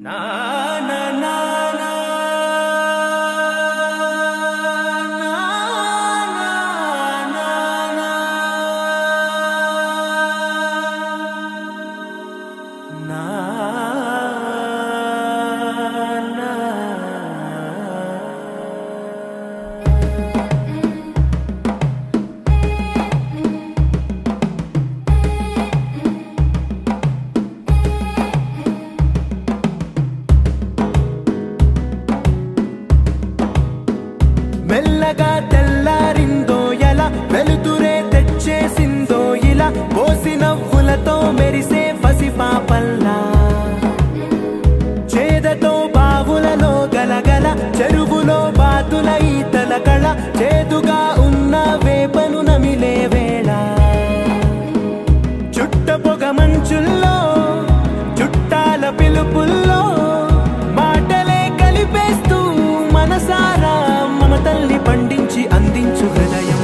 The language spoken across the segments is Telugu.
నా నా నా నా మెల్లగా తెల్లారిందో ఎలా వెలుతురే తెచ్చేసిందో ఇలా పోసి నవ్వులతో మెరిసే పసిపాపల్లా చేదతో బావులలో గలగల చెరువులో బాతుల ఈతల కళ చేదుగా ఉన్న వేపను నమిలే వేళ చుట్ట పొగ మంచుల్లో చుట్టాల పిలుపుల్లో మాటలే కలిపేస్తూ మనసారా మమతల్ని పండించి అందించు హృదయం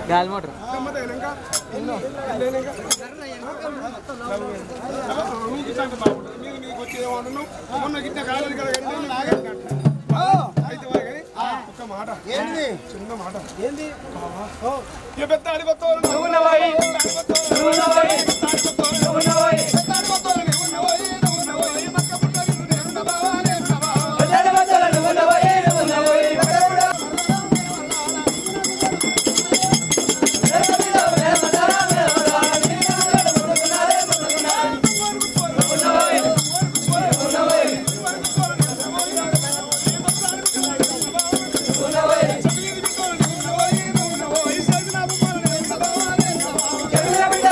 గాలి మోటార్ ఒక మాట చిన్న మాట ఏంది Everybody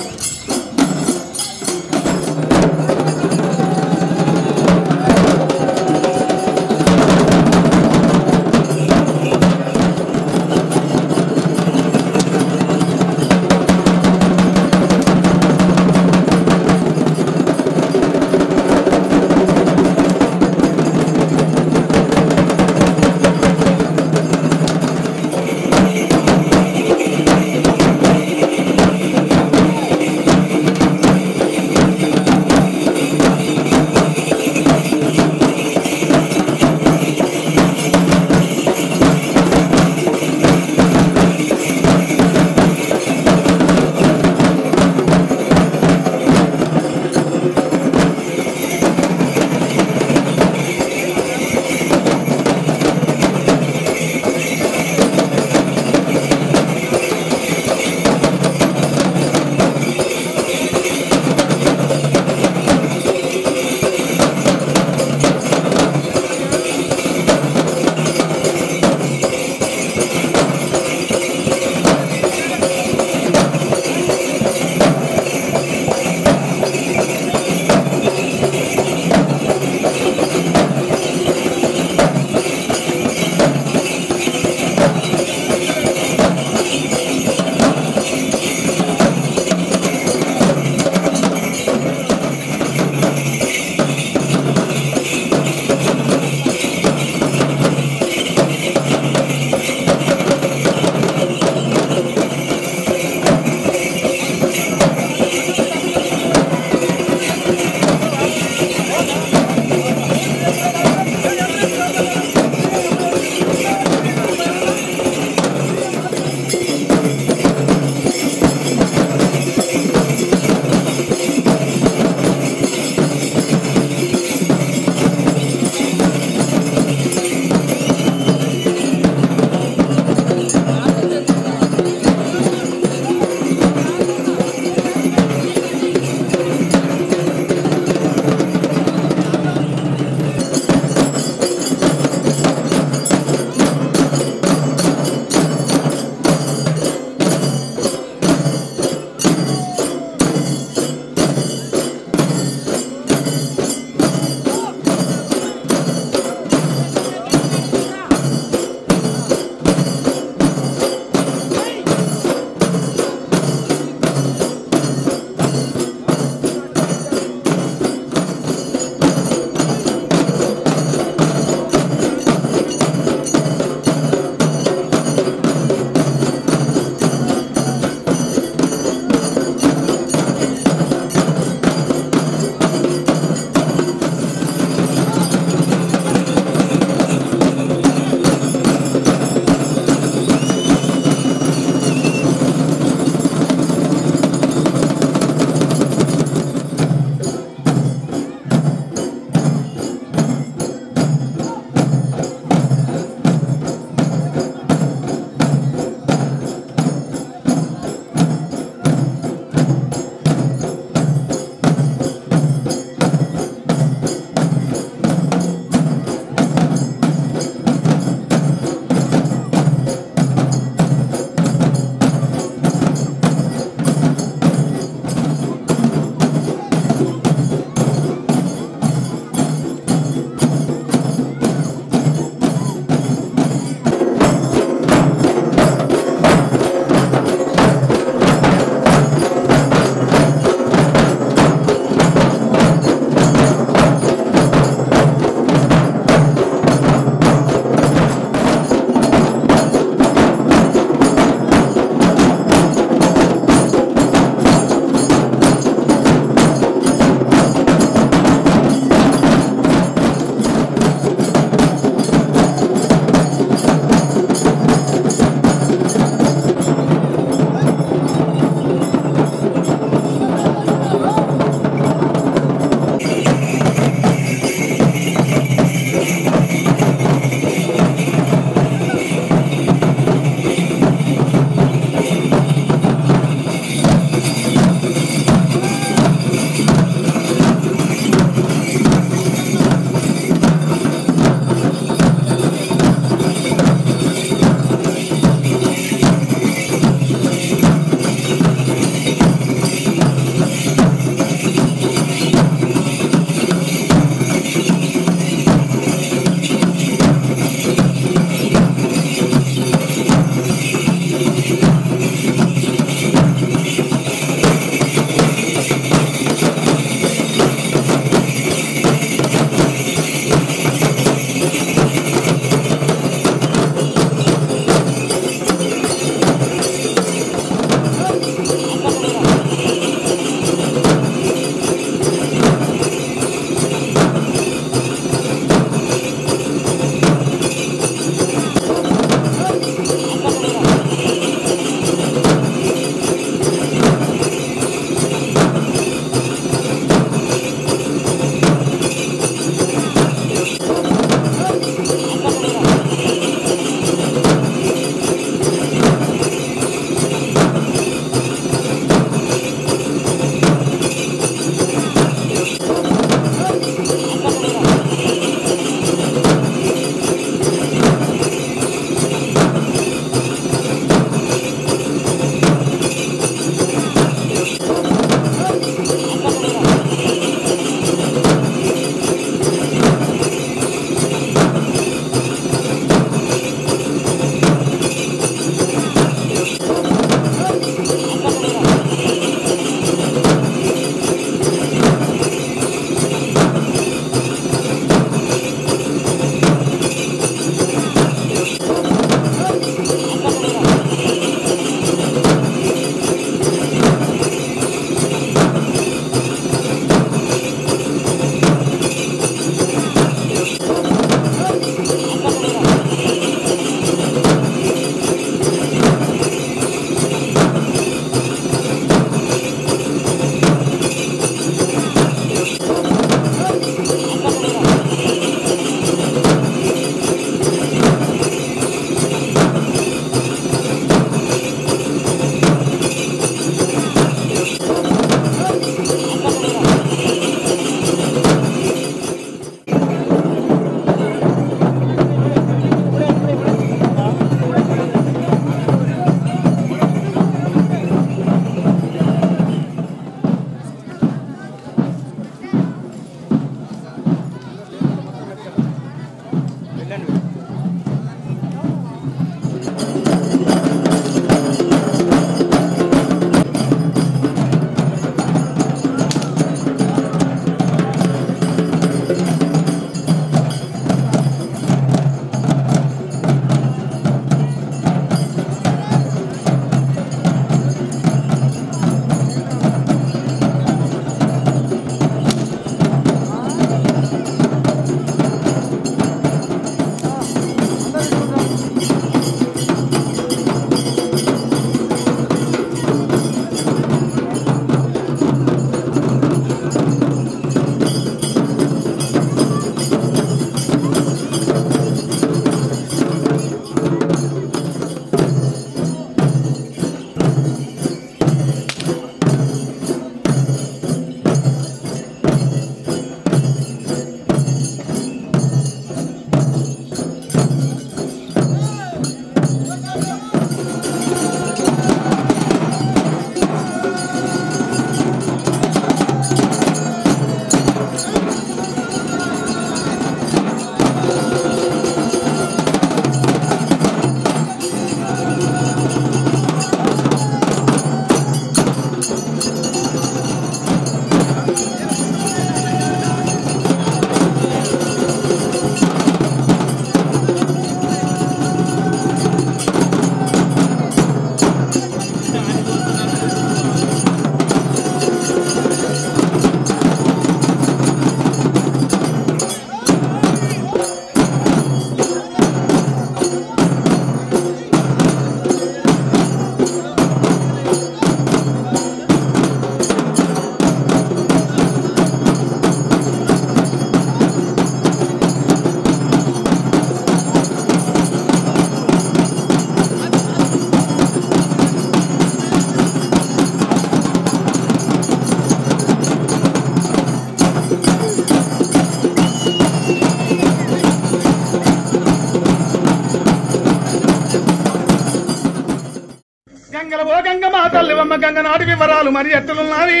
తల్లివమ్మ గంగ నాటి వివరాలు మరి ఎట్లున్నవి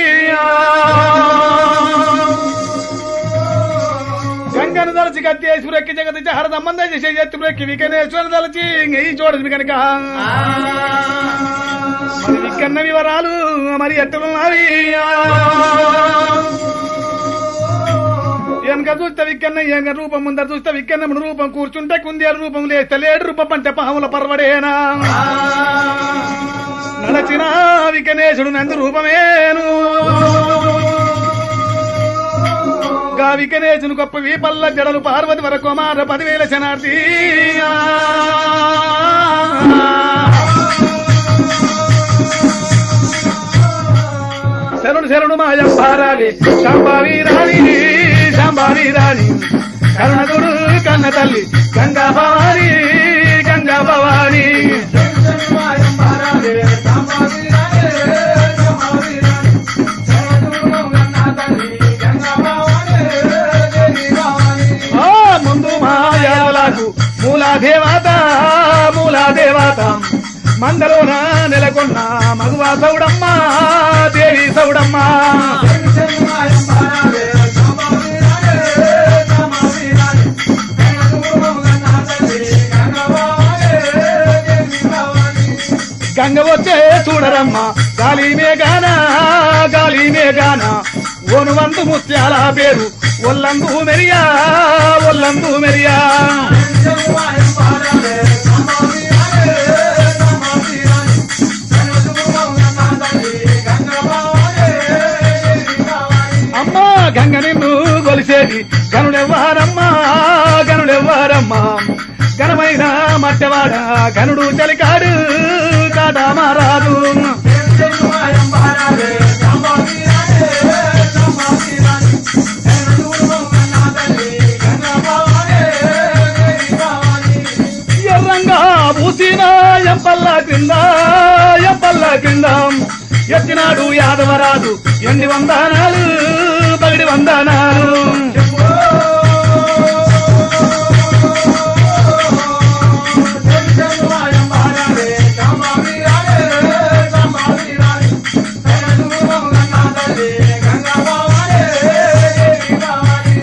గంగను తలచి గత్తేశ్వరెక్కి జగతి హరదమ్మంద చేసే ఎత్తురెక్కి వికనేశ్వరు తలచి ఈ చూడదు కనుక మరి వికన్న వివరాలు మరి ఎట్లున్నవి వెనక చూస్తే విక్కన్న వెనక రూపం ముందర చూస్తే విక్కన్నముడు రూపం కూర్చుంటే కుందేలు రూపం లేస్తే లేడు రూపం అంటే పాముల పర్వడేనా నడచిన వికనేశుడు నందు రూపమేను గా వికనేశుని గొప్ప వీపల్ల జడలు పార్వతి వరకు మార 10,000 శనార్థి శరణు శరణు మాయంబారాలి శాంబావి రాణి శాంబావి రాణి కరుణగుడు కన్న తల్లి గంగా భవాని గంగా భవాని ముందు మాయాలకు మూలాదేవత మూలాదేవత మందలోన నెలకొన్న మగువా సౌడమ్మ దేవి సౌడమ్మ గంగ వచ్చే చూడరమ్మ గాలి మేఘాన ఓను వందు ముత్యాల పేరు ఒల్లందు మెరియా ఒల్లందు మెరియా అమ్మా గంగ నిన్ను కొలిసేది గనుడెవ్వారమ్మా గనుడెవ్వారమ్మా ఘనమైన మట్టెవాడ గనుడు చలికాడు కాటా మారాదు ఎర్రంగా పూసిన ఎంపల్లా క్రింద ఎత్తినాడు యాదవరాజు ఎన్ని వందనాలు పగిడి వందనాలు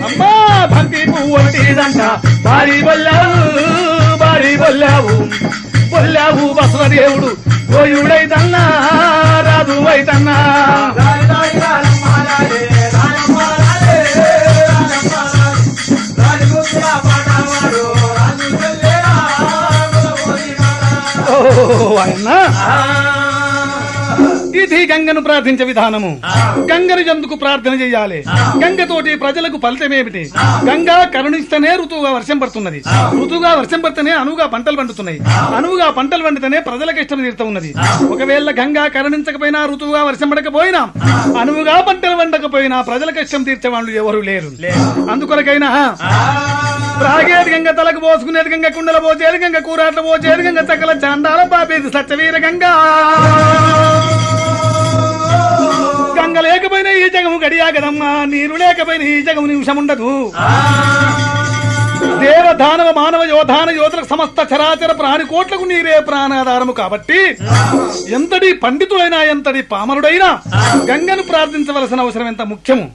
అమ్మా భక్తి పువ్వుంటిదంట భారీ బొల్లావు బసవదేవుడు గోయుడైతన్నా రాదు అయితన్నా ఇది గంగను ప్రార్థించే విధానము గంగను ఎందుకు ప్రార్థన చేయాలి గంగతోటి ప్రజలకు ఫలితమేమిటి గంగా కరుణిస్తేనే ఋతువుగా వర్షం పడుతున్నది ఋతువుగా వర్షం పడితేనే అనువుగా పంటలు పండుతున్నాయి అనువుగా పంటలు పండితేనే ప్రజలకు ఇష్టం తీరుతూ ఉన్నది ఒకవేళ గంగా కరుణించకపోయినా ఋతువుగా వర్షం పడకపోయినా అనువుగా పంటలు పండకపోయినా ప్రజలకు ఇష్టం తీర్చే వాళ్ళు ఎవరు లేరు అందుకొరకైనా రాగేది గంగ తలకు పోసుకునేది గంగ కుండల పోచేది గంగ కూరాట్ల పోచేది గంగ చక్కల చాండాల పాపేది సత్యవీర గంగా గంగ లేకపోయినా ఈ జగము గడియాగదమ్మా నీరు లేకపోయినా ఈ జగము నిమిషం ఉండదు దేవ దానవ మానవ యోధాన యోధులకు సమస్త చరాచర ప్రాణికోట్లకు నీరే ప్రాణాధారము కాబట్టి ఎంతటి పండితుడైనా ఎంతటి పామరుడైనా గంగను ప్రార్థించవలసిన అవసరం ఎంత ముఖ్యము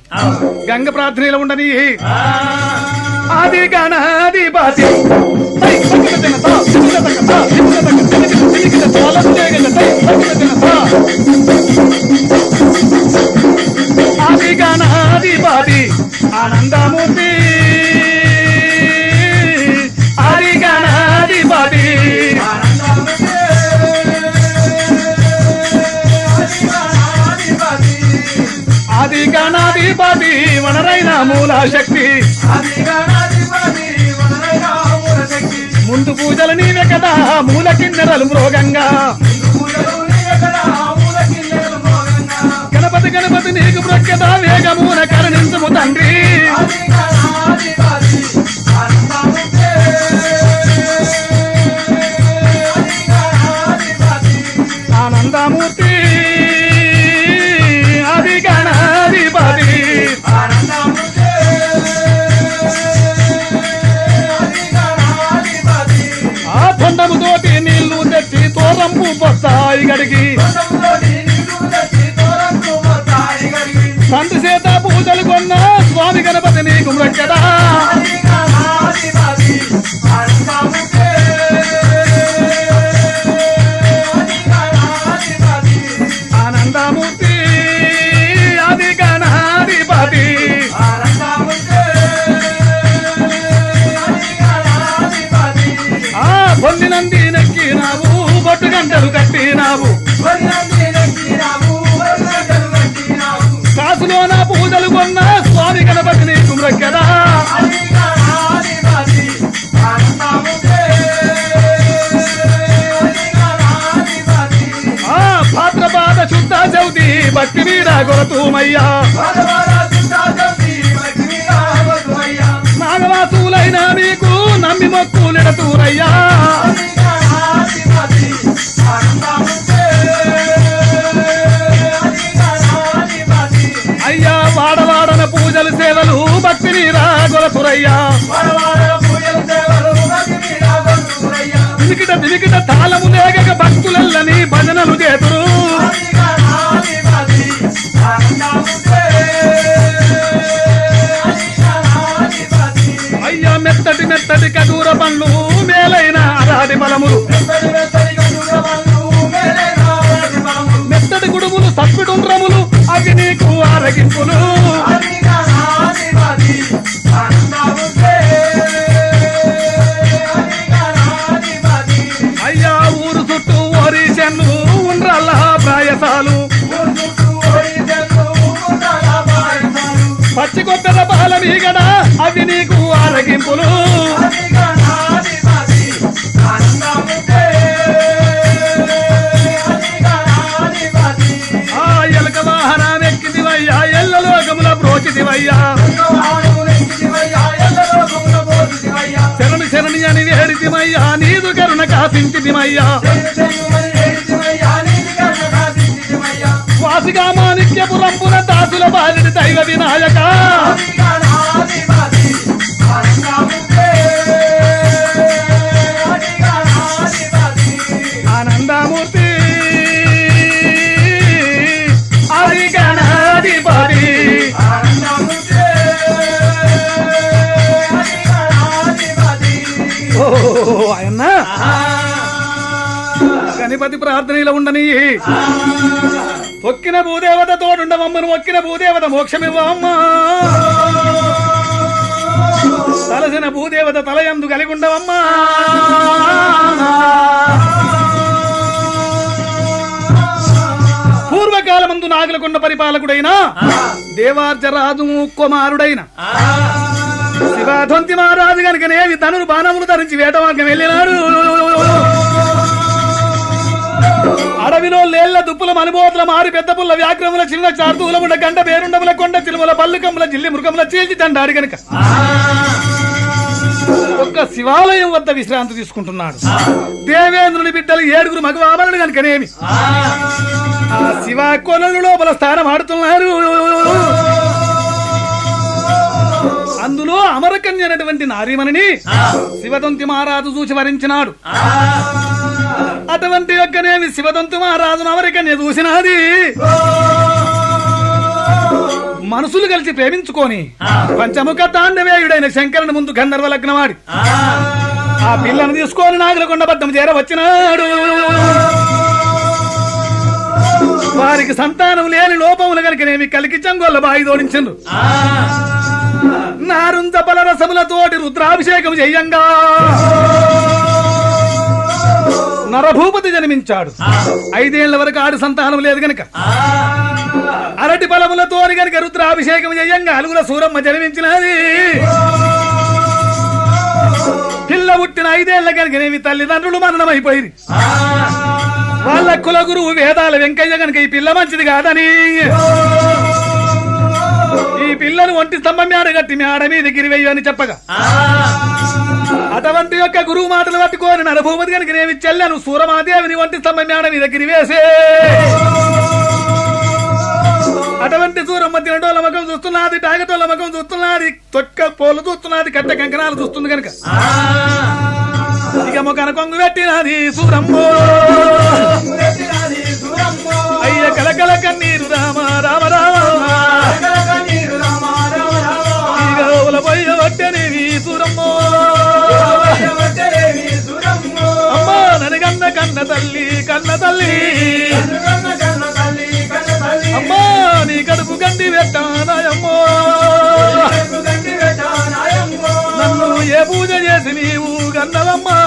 గంగ ప్రార్థనలో ఉండని ఆది గణాది బాతి ఆది గణాది బాతి ఆనందమూర్తి ఆది గణాది బాతి ఆది గణాధిపతి వనరైన మూల శక్తి ముందు పూజలు నీవే కదా మూల కిన్నెరలు మృగంగా గణపతి గణపతి నీకు ప్రఖ్యత వేగమున కరుణించుము తండ్రి ఆనందమూర్తి ఆది గణాధిపతి ఆ తొండముతోటి నీళ్లు తెచ్చి తోరంపు పొస్తాయి గడికి నీకు మృక్యదా ఆనందమూర్తి ఆది గణాధిపతి పొందినంది నెక్కినావు బొట్టు గంటలు కట్టినావు కాసులోన పూజలు కొన్న స్వామి గణపతి నీకు మృక్యదా భాద్రపాద శుద్ధ చౌతి భక్తి మీద కొరతూమయ్యా నాగవాసులైన నీకు నమ్మి మొక్కులెడతూరయ్యా అయ్యా వాడవాడన పూజలు సేవలు భక్తి మీద కొరతురయ్యా తిరిగిట తిరిగిట తాళము లేక భక్తులల్లని భజనలు చేతురు అయ్యా మెత్తటి మెత్తటి కదూర పండ్లు మేలైన అరాది బలములు మెత్తటి గుడుములు సప్పిడుండ్రములు అవి నీకు ఆరగింపులు అయ్యా ఊరు చుట్టూ ఓరీషన్లు ఉండ్రల్ల ప్రాయసాలు పచ్చి కొత్తల పాల మీగడ అవి నీకు ఆరగింపులు ఆ ఎలక వాహనం ఎక్కిదివయ్యా ఎల్లలోకముల బ్రోచిదివయ్యా శరణి శరణి అని వేడితిమయ్యా నీదు కరుణ కాసించితిమయ్యా వాసిగా మాణిక్యపురంపున దాసుల బాలిడి దైవ వినాయక ఆనందమూర్తి ఆది గణాధిపతి ఆయన గణపతి ప్రార్థనలో ఉండని ఒక్కిన భూదేవత తోడుండవమ్మను ఒక్కిన భూదేవత మోక్షమివ్వమ్మా తలసిన భూదేవత తలయందు కలిగి ఉండవమ్మా పూర్వకాలమందు నాగులకొండ పరిపాలకుడైన దేవార్జరాజు కుమారుడైన శివాధొంతి మహారాజు గనుకనేవి ధనురు బాణములు ధరించి వేటమార్గం వెళ్ళినాడు అడవిలో లేళ్ల దుప్పుల మనుబోతుల మారి పెద్ద పుల్ల వ్యాఘ్రముల చిన్న చార్తూలముల గంట పేరుండముల కొండ చిలుముల పల్లుకముల జిల్లి మృగముల చీల్చి తండాడు గనుక ఒక్క శివాలయం వద్ద విశ్రాంతి తీసుకుంటున్నాడు దేవేంద్రుని బిడ్డలు 7 మగవామనుడు గనుకనేమి ఆ శివ కొనలు లోపల స్థానం ఆడుతున్నారు అందులో అమరకన్య అనేటువంటి నారీమణిని శివదంతి మహారాజు చూసి వరించినాడు అటువంటి యొక్కనేమి శివదంతి మహారాజును అమరకన్య చూసినది మనసులు కలిసి ప్రేమించుకొని పంచముఖ తాండవేయుడైన శంకరుని ముందు గంధర్వ లగ్నవాడి ఆ పిల్లను తీసుకొని నాగులకొండ పట్టం చేరవచ్చినాడు వారికి సంతానం లేని లోపములు కనుకనేమి కలికి చంగోళ్ళ బాయి తోడించండు నారుంత బలరసములతోటి రుద్రాభిషేకం చెయ్యంగా నరభూపతి జన్మించాడు 5 ఏళ్ల వరకు ఆడి సంతానం లేదు గనక అరటి బలములతో గనక రుద్రాభిషేకం చెయ్యంగా అలుగుల సూరమ్మ జన్మించినది పిల్ల పుట్టిన 5 ఏళ్ల కనుకనేమి తల్లిదండ్రులు మరణమైపోయి వాళ్ళ కుల గురువు వేదాల వెంకయ్య గనక ఈ పిల్ల మంచిది కాదని ఈ పిల్లను ఒంటి స్తంభం మేడ కట్టి మేడ మీద గిరివెయ్యి అని చెప్పగా అటువంటి యొక్క గురువు మాటలు పట్టుకొని నరభూపతి కనుక నేమి చెల్లను సూరమాదేవిని ఒంటి స్తంభం మేడ మీద గిరివేసే అటువంటి సూరమ్మ తినటోళ్ళ ముఖం చూస్తున్నది టాగటోళ్ళ ముఖం చూస్తున్నది తొక్క పోలు చూస్తున్నది కట్ట కంకణాలు చూస్తుంది కనుక ఇక ముఖాన కొంగు పెట్టినది సూరమ్మ అయ్య కలకల కన్నీరు రామ రామ రామ తల్లి అమ్మా నీ కడుపు గండి పెట్టానాయమ్మో నన్ను ఏ పూజ చేసి నీవు గన్నవమ్మా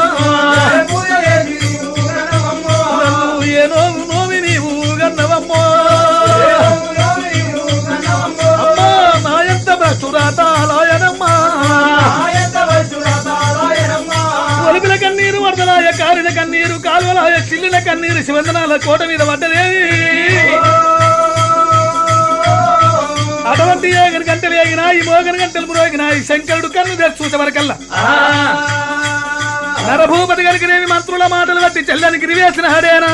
నన్ను ఏ నోము నోమి నీవు గన్నవమ్మో అమ్మా నాయంత భ్రష్టురాతాలాయనమ్మా ఒలిపిన కన్నీరు వరదలాయ కారిన కన్నీరు కాలువలాయ చిల్లిన కన్నీరు శివందనాల కోట మీద పడ్డదేవి అటువంటి ఏగని గంటలు ఏగినాయి మోగని గంటలు మ్రోగినాయి శంకరుడు కన్ను తెచ్చి చూసేవరకల్లా నరభూపతి గరికినేవి మంత్రుల మాటలు బట్టి చెల్లని గిరివేసిన హడేనా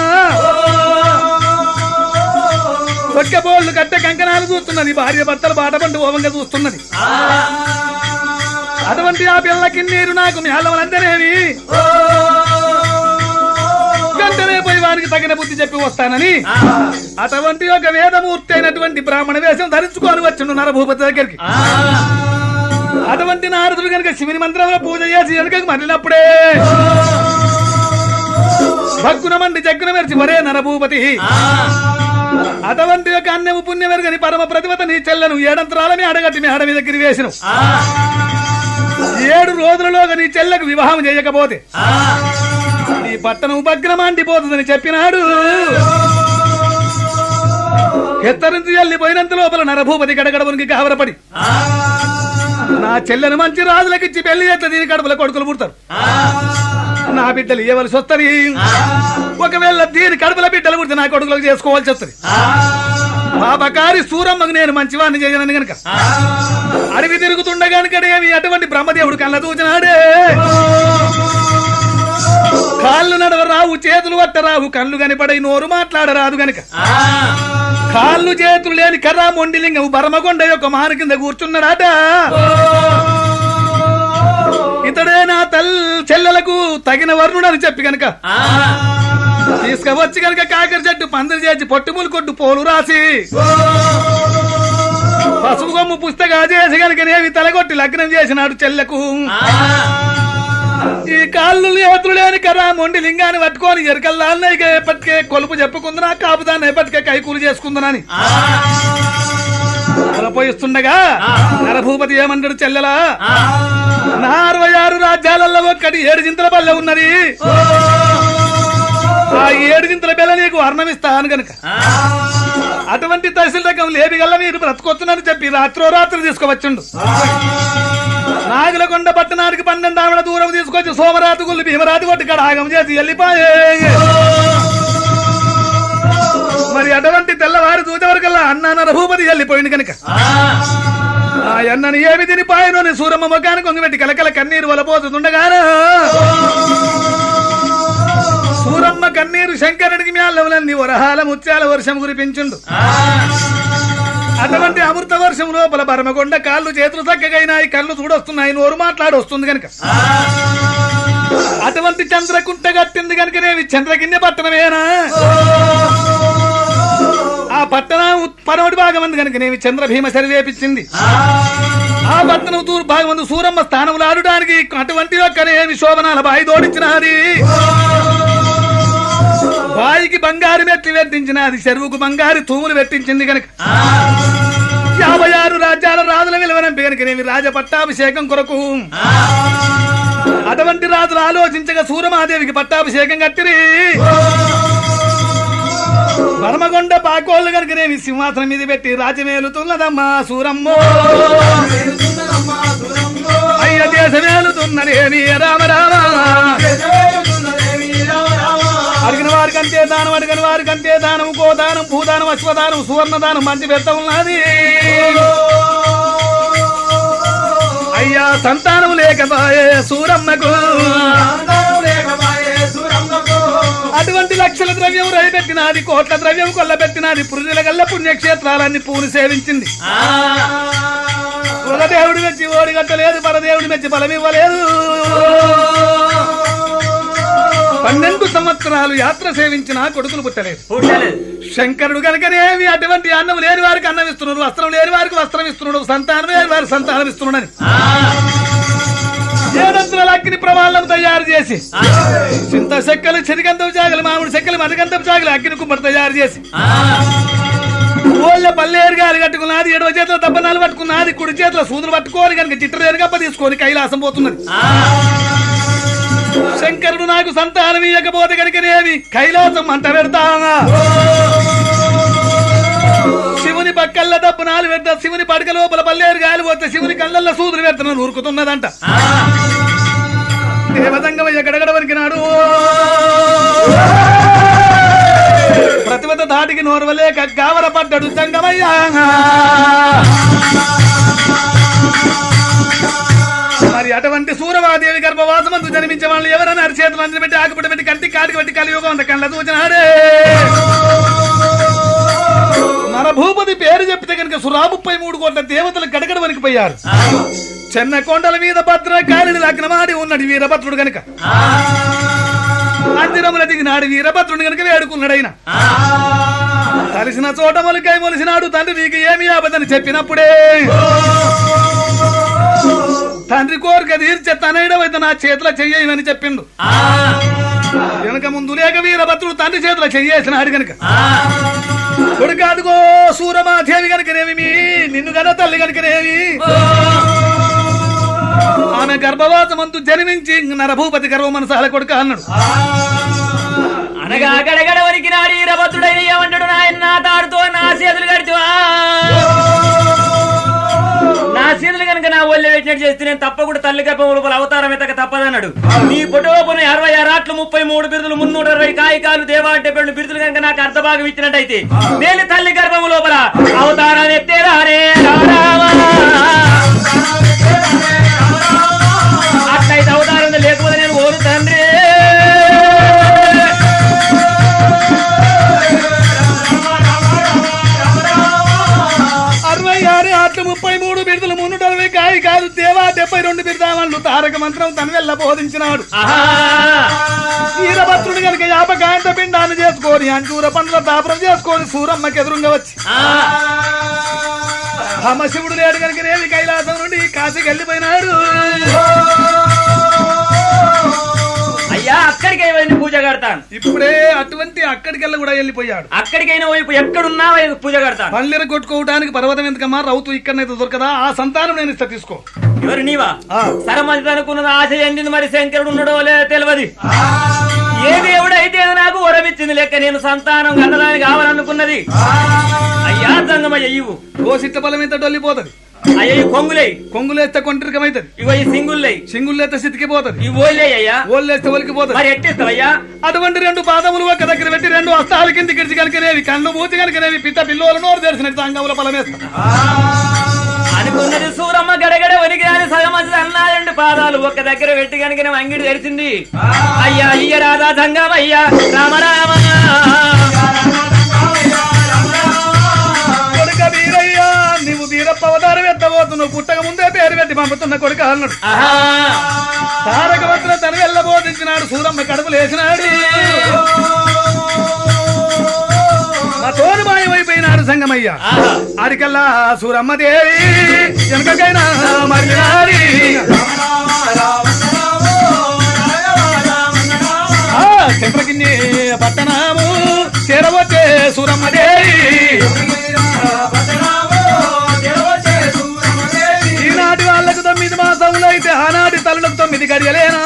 ఒక్క బోళ్లు కట్టె కంకణాలు చూస్తున్నది భార్య భర్తలు బాటపండు ఓవంగా చూస్తున్నది అటువంటి ఆ పిల్లకి నీరు నాకు మేళవలందరేవి గంటనే పోయి వారికి తగిన బుద్ధి చెప్పి వస్తానని అటువంటి ఒక వేదమూర్తి అయినటువంటి బ్రాహ్మణ వేషం ధరించుకొని వచ్చిండు నరభూపతి దగ్గరికి అటువంటి నారదుడు కనుక శివుని మంత్రంలో పూజ చేసి వెనుకకు మళ్ళినప్పుడే భగ్గున మండి జగ్గున మెరిచి మరే నరభూపతి అటువంటి యొక్క అన్నము పుణ్యమెరుగని పరమ ప్రతిభత నీ చెల్లను ఏడంతరాల మీ అడగట్టి మీ అడ మీద గిరి వేసిన 7 రోజులలోగా నీ చెల్లకు వివాహం చేయకపోతే నీ పట్టణం భగ్నమాండిపోతుందని చెప్పినాడు హెచ్చరించి వెళ్ళిపోయినంత లోపల నరభూపతి గడగడవనికి కావరపడి నా చెల్లెను మంచి రాజులకిచ్చి పెళ్లి చేస్తే దీని కడుపుల కొడుకులు పుడతారు నా బిడ్డలు ఇవ్వవలసి వస్తుంది ఒకవేళ దీని కడుపుల బిడ్డలు పుడితే నా కొడుకులకు చేసుకోవాల్సి వస్తుంది పాపకారి సూరమ్మకు నేను మంచివాడిని చేయనని గనక అడవి తిరుగుతుండగానికడేమి అటువంటి బ్రహ్మదేవుడు కళ్ళ దూచినాడే కాళ్ళు నడవరావు చేతులు పట్టరావు కళ్ళు కనిపడై నోరు మాట్లాడరాదు గనక కాళ్ళు చేతులు లేని కర్రా మొండిలింగం బరమగొండ యొక్క మాన కింద కూర్చున్నాడట ఇతడే నా చెల్లెలకు తగిన వర్ణుడని చెప్పి గనక తీసుకువచ్చి గనక కాకర చెట్టు పందిరి చేసి పొట్టుములు కొట్టు పోలు రాసి పసుపు కొమ్ము పుస్తగా చేసి గనకనేవి తలగొట్టి లగ్నం చేసినాడు చెల్లెకు ఈ కాళ్ళు చేతులు లేని కర్రా మొండి లింగాన్ని పట్టుకొని ఎరకల్లాన్ని ఎప్పటికే కొలుపు చెప్పుకుందునా కాపుదాన్ని ఎప్పటికే కైకూలు చేసుకుందునని పోయిస్తుండగా నరభూపతి ఏమంటాడు చెల్లెలా నా 66 రాజ్యాలలో ఒక్కటి 7 జింతల పల్లె ఉన్నది ఆ 7 జింతల పిల్ల నీకు వర్ణమిస్తాను గనక అటువంటి తహసీల్ రకం లేబిగల్ల మీరు బ్రతుకొచ్చునని చెప్పి రాత్రి తీసుకువచ్చుండు నాగులకొండ పట్టణానికి 12 ఆవిడ దూరం తీసుకొచ్చి సోమరాతి గుళ్ళు భీమరాతి కొట్టి ఇక్కడ ఆగం చేసి వెళ్ళిపోయే మరి అటువంటి తెల్లవారు చూచేవరకల్లా అన్న నరభూపతి వెళ్ళిపోయింది కనుక ఆ అన్నని ఏమి తినిపాయనోని సూరమ్మ మొగ్గాన్ని కొంగబెట్టి కలకల కన్నీరు వలపోతుండగాను సూరమ్మ కన్నీరు శంకరుడికి మేళ్ళవలన్నీ వరహాల ముత్యాల వర్షం కురిపించుండు అటువంటి అమృత వర్షం లోపల బరమకొండ కాళ్ళు చేతులు చక్కగైనాయి కళ్ళు చూడొస్తున్నాయి నోరు మాట్లాడొస్తుంది కనుక అటువంటి చంద్రకుంట కట్టింది కనుకనేవి చంద్రగిన్నె పట్టణమేనా ఆ పట్టణం పరమటి భాగం అంది కనుకనేవి చంద్రభీమ సరివేపించింది ఆ పట్టణం తూర్పు భాగం అందు సూరమ్మ స్థానంలో ఆడడానికి అటువంటి యొక్కనేవి శోభనాల బాయి తోడించినది బాయికి బంగారు మెట్లు పెట్టించినది చెరువుకు బంగారు తూములు పెట్టించింది కనుక 56 రాజ్యాల రాజుల విలువనంపి కనుకనేవి రాజపట్టాభిషేకం కొరకు అటువంటి రాజులు ఆలోచించగా సూరమాదేవికి పట్టాభిషేకం కట్టిరి బర్మగొండ పాకోళ్ళు కనుకనేవి సింహాసనం మీద పెట్టి రాజమేలుతున్నదమ్మా సూరమ్మో అయ్య దేశమేలుతున్నదేవి రామ రామ అడిగిన వారికంతే దానం అడిగిన వారికంతే దానం గోదానం భూదానం అశ్వదానం సువర్ణదానం మంచి పెద్ద ఉన్నది అయ్యా సంతానం లేకపాయే సూరమ్మకు అటువంటి లక్షల ద్రవ్యం రైపెట్టినది కోట్ల ద్రవ్యం కొల్లబెట్టినది పురుషుల గల్ల పుణ్యక్షేత్రాలన్నీ పూలు సేవించింది ఒక దేవుడి మెచ్చి ఓడిగట్టలేదు పరదేవుడి మెచ్చి బలమివ్వలేదు 12 సంవత్సరాలు యాత్ర సేవించిన కొడుకులు పుట్టలేదు శంకరుడు కనుకనేవి అటువంటి అన్నం లేని వారికి అన్నం ఇస్తున్నాడు వస్త్రం లేని వారికి వస్త్రం ఇస్తున్నాడు సంతానం లేని వారికి సంతానం ఇస్తున్నాడని 7 అగ్ని ప్రమాణం తయారు తయారు చేసి చింత చెక్కలు చెరిగంతపు జాగలు మామిడి చెక్కలు మరిగంతపు జాగలు అగ్ని కుమ్మడి తయారు చేసి ఊళ్ళో పల్లేరు గాలి కట్టుకున్నది ఎడవ చేతుల దబ్బనాలు పట్టుకున్నది కుడి చేతుల సూదులు పట్టుకొని కనుక చిట్టరేరు గప్ప తీసుకొని కైలాసం పోతున్నది శంకరుడు నాకు సంతానం ఇవ్వకపోతే కనుకనేమి కైలాసం అంట పెడతానా శివుని పక్కల్ల దబ్బనాలు పెడతా శివుని పడక లోపల పల్లేరు గాలి పోతే శివుని కళ్ళల్లో సూదులు పెడతాను ఊరుకుతున్నదంట దేవతంగమయ్య గడగడ వరికినాడు ప్రతివత ధాటికి నోర్వలేక గావర పడ్డాడు సంగమయ్య మరి అటువంటి సూరమాదేవి గర్భవాసమందు జన్మించే వాళ్ళు ఎవరైనా అరిచేతులు అందరి పెట్టి ఆకుపట్టి పెట్టి కంటి కాటికి పెట్టి కలియుగం అంత కళ్ళ చూచినాడే నరభూపతి పేరు చెప్తే కనుక 33 కోట్ల దేవతలు గడగడ వణికిపోయారు చెన్న కొండల మీద భద్రకాళిని లగ్నమాడి ఉన్నాడు వీరభద్రుడు గనుక మందిరముల దిగినాడు వీరభద్రుడు గనుక వేడుకున్నాడైనా కలిసిన చోట మొలికై మొలిసినాడు తండ్రి నీకు ఏమి ఆపదని చెప్పినప్పుడే తండ్రి కోరిక తీర్చే తనైడవైతే నా చేతుల చెయ్యమని చెప్పిండు వెనక ముందు లేక వీరభద్రుడు తండ్రి చేతుల చెయ్యేసినాడు గనుక కొడుకాదుగో సూరమాదేవి గనుకనేమి నిన్ను గన తల్లి గనుకనేమి ఆమె గర్భవాసమంతు జన్మించి నరభూపతి గర్వ మనసాల కొడుక అన్నాడు అనగా గడగడ వరికి నాడు వీరభద్రుడైన ఏమంటాడు నాయన తాడుతో నా చేతులు కడుతువా నా చేతులు కనుక నా ఒళ్ళే పెట్టినట్టు చేస్తే నేను తప్పకుండా తల్లి గర్భం లోపల అవతారం ఎత్తక తప్పదన్నాడు నీ పొటోపున 66 ఆట్లు 33 బిరుదులు 360 కాయికాలు దేవాంటే 2 బిరుదులు కనుక నాకు అర్ధభాగం ఇచ్చినట్టయితే నేను తల్లి గర్భం లోపల అవతారం ఎత్తేరానే అట్లయితే అవతారం లేకపోతే నేను ఓరు తండ్రి 66 ఆట్లు 33 బిరుదులు 360 కాయికాలు దేవా 72 బిరుదామన్లు తారక మంత్రం తను వెళ్ళ బోధించినాడు వీరభద్రుడు కనుక యాపకాంత పిండాన్ని చేసుకొని అంచూర పండ్ల దాపరం చేసుకొని సూరమ్మకి ఎదురుగా వచ్చి అమ్మ శివుడు లేడు కనుకనేమి కైలాసం నుండి కాశీకి వెళ్ళిపోయినాడు అయ్యా అక్కడికైనా పూజ కడతాను ఇప్పుడే అటువంటి అక్కడికెళ్ళ కూడా వెళ్ళిపోయాడు అక్కడికైనా వైపు ఎక్కడున్నా పూజ కడతాను పల్లెర కొట్టుకోవడానికి పర్వతం ఎందుకమ్మా రౌతు ఇక్కడనైతే దొరకదా ఆ సంతానం నేను ఇస్తా తీసుకో ఎవరు నీవా సరే మంచిది అనుకున్నది ఆశ ఎండింది మరి శంకరుడు ఉన్నాడో లేదో తెలియదు ఏ దేవుడైతే నాకు వరమిచ్చింది లెక్క నేను సంతానం కన్నదానికి కావాలనుకున్నది అయ్యా సంగమయ్య ఇవ్వు ఓ సిట్ట బలం అయితే డొల్లిపోతుంది అయ్యి కొంగులేస్తే కొంటరికమైతుంది ఇగో ఈ సింగులేస్తే సితికిపోతుంది ఈ ఓలే అయ్యా ఓళ్ళేస్తే ఒలికిపోతుంది మరి ఎట్టిస్తావయ్యా అటువంటి 2 పాదములు ఒక దగ్గర పెట్టి 2 హస్తాల కింది కిడిచి కనుకనేవి కళ్ళు మూతి కనుకనేవి పిట్ట పిల్లలు నోరు తెరిచినట్టు అంగముల బలమేస్తా అనుకున్నది సూరమ్మ గడగడ వనికి రాని సగమంది అన్నా 2 పాదాలు ఒక దగ్గర పెట్టి కనుక అంగిడి తెరిచింది అయ్యా అయ్య రాధా సంగమయ్యా రామ రామ కొడుక వీరయ్యా నీవు వీరప్ప అవతారం ఎత్తబోతున్నావు పుట్టక ముందే పేరు పెట్టి పంపుతున్న కొడుక అన్నాడు తారక మంత్రం తను వెళ్ళబోధించినాడు సూరమ్మ కడుపులు వేసినాడు మా తోడు మాయమైపోయినాడు సంగమయ్య ఆడికల్లా సూరమ్మ దేవి వెనకకైనా మరినాడి చెంపకిన్ని పట్టణము చేరవచ్చే సూరమ్మ దేవి ఈనాటి వాళ్ళకు 9 మాసములు అయితే ఆనాటి తల్లులకు 9 గడియలేనా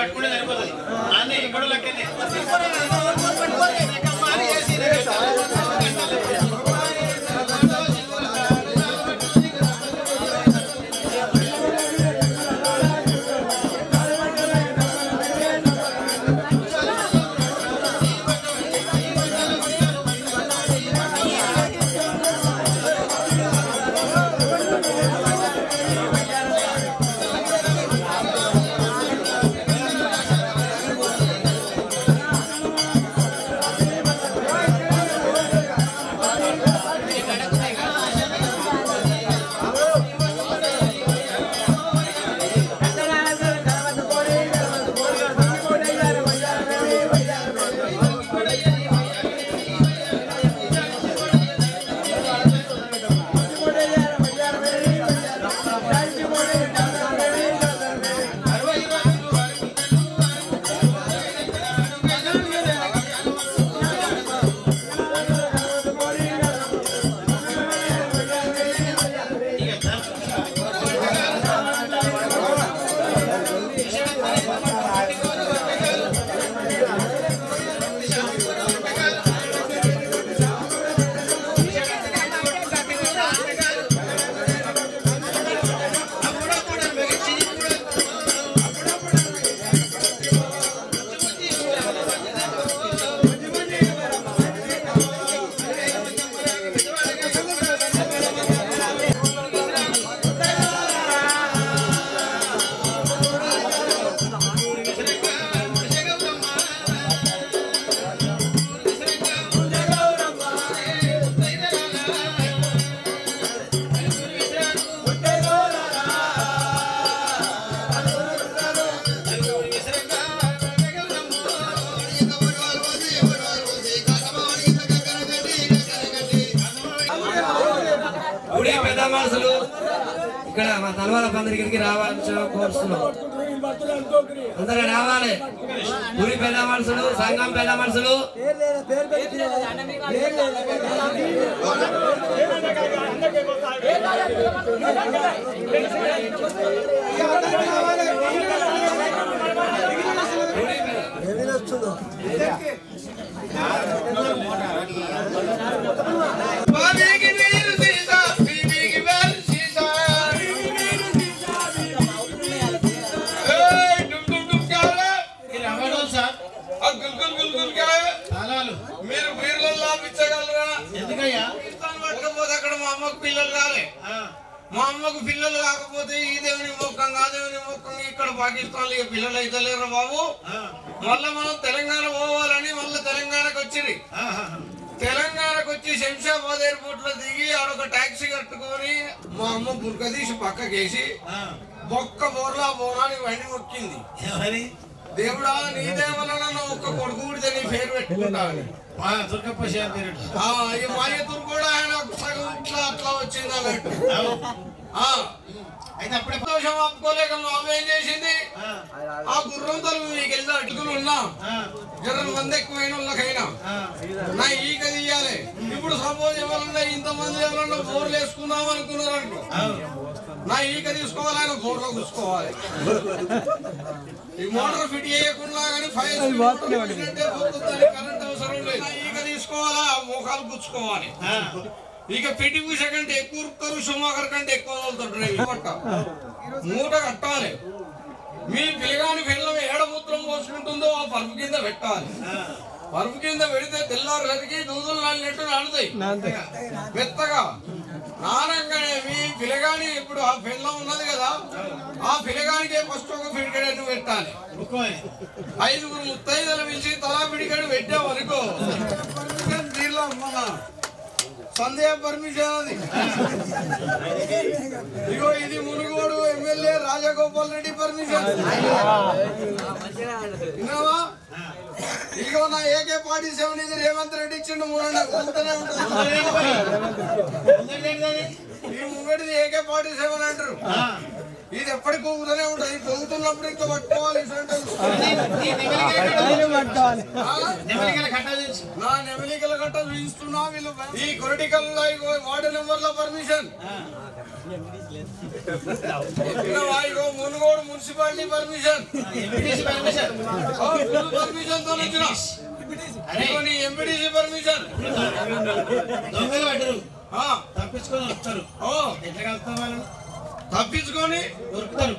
కట్టుకుంటే సరిపోతుంది అన్ని ఇప్పుడు లెక్కనే ఇక్కడ మా తలవాల పందిరికి రావాలని కోరుస్తున్నాం. అందరూ రావాలి. ఊరి పెద్ద మనుషులు, సంఘం పెద్ద మనుషులు మీరు వీరులలో పిచ్చగలరా? ఎందుకయ్యా పట్టకపోతే అక్కడ మా అమ్మకు పిల్లలు కాలే. మా అమ్మకు పిల్లలు కాకపోతే ఈ దేవుని మొక్కం ఆ దేవుని మొక్కం ఇక్కడ పాకిస్తాన్ ఇక పిల్లలు అయితే లేరు బాబు. మళ్ళా మనం తెలంగాణ పోవాలని మళ్ళీ తెలంగాణకు వచ్చింది. తెలంగాణకు వచ్చి శంషాబాద్ ఎయిర్పోర్ట్ లో దిగి ఆడొక టాక్సీ కట్టుకొని మా అమ్మ బుర్క తీసి పక్కకేసి బొక్క బోర్లా బోనానికి వండి మొక్కింది. దేవుడా నీ దేవలన ఒక్క కొడుకు పుడితే నీ పేరు పెట్టుకుంటాను. దుర్గప్ప మాయతురు కూడా ఆయన సగం ఇట్లా అట్లా వచ్చింది అన్నట్టు. అయితే అప్పుడే దోషం ఆపుకోలేక మా అమ్మ ఏం చేసింది, ఆ గుర్రంతో మీకు వెళ్ళి అటుకులు ఉన్నాం జనం మంది ఎక్కువైన వాళ్ళకైనా నా ఈక తీయాలి. ఇప్పుడు సపోజ్ ఎవరన్నా ఇంతమంది ఎవరన్నా బోర్లు వేసుకుందాం అనుకున్నారు అనుకో, నా ఈక తీసుకోవాలి, ఆయన బోర్లో కూసుకోవాలి. ఈ మోటార్ ఫిట్ చేయకుండా కానీ ఫైర్ కరెంట్ అవసరం లేదు. ఈక తీసుకోవాలా, మోకాలు పుచ్చుకోవాలి. ఇక పిటి పూస కంటే ఎక్కువ ఉరుకుతారు, సుమాకర్ కంటే ఎక్కువ మూట కట్టాలి. మీ పిల్లగాని పిల్లలు ఏడమూత్రం పోసుకుంటుందో ఆ పరుపు కింద పెట్టాలి. పరుపు కింద పెడితే తెల్లారికి దూదులు నాలినట్టు నాడుతాయి మెత్తగా. నానంగానే మీ పిల్లగాని ఇప్పుడు ఆ పిల్ల ఉన్నది కదా, ఆ పిల్లగానికే ఫస్ట్ ఒక పిడికడను పెట్టాలి. 5 ముత్తైదులు పిలిచి తలా పిడికడు పెట్టావు అనుకో, దీనిలో మన సందేహ పర్మిషన్ అది. ఇగో ఇది మునుగోడు ఎమ్మెల్యే రాజగోపాల్ రెడ్డి పర్మిషన్. విన్నావా? ఇగో నా AK-47 ఇది రేవంత్ రెడ్డి ఇచ్చిండు. 3 ఉంటూనే ఉంటుంది. ఈ ముంగడిది AK-47 అంటారు. ఇది ఎప్పటికి ఊగుతూనే ఉంటుంది. తొంగుతున్నప్పుడు ఇంకా పట్టుకోవాలి. నా నెమలికల కట్ట చూపిస్తున్నా. వీళ్ళు ఈ కొరటికల్ వార్డు నెంబర్ల permission, Munugode municipality permission, permission తో వచ్చిన ఎంపీటీసీ పర్మిషన్. తప్పించుకొని వస్తారు. ఎట్లా కలుస్తాం వాళ్ళు? తప్పించుకొని దొరుకుతారు.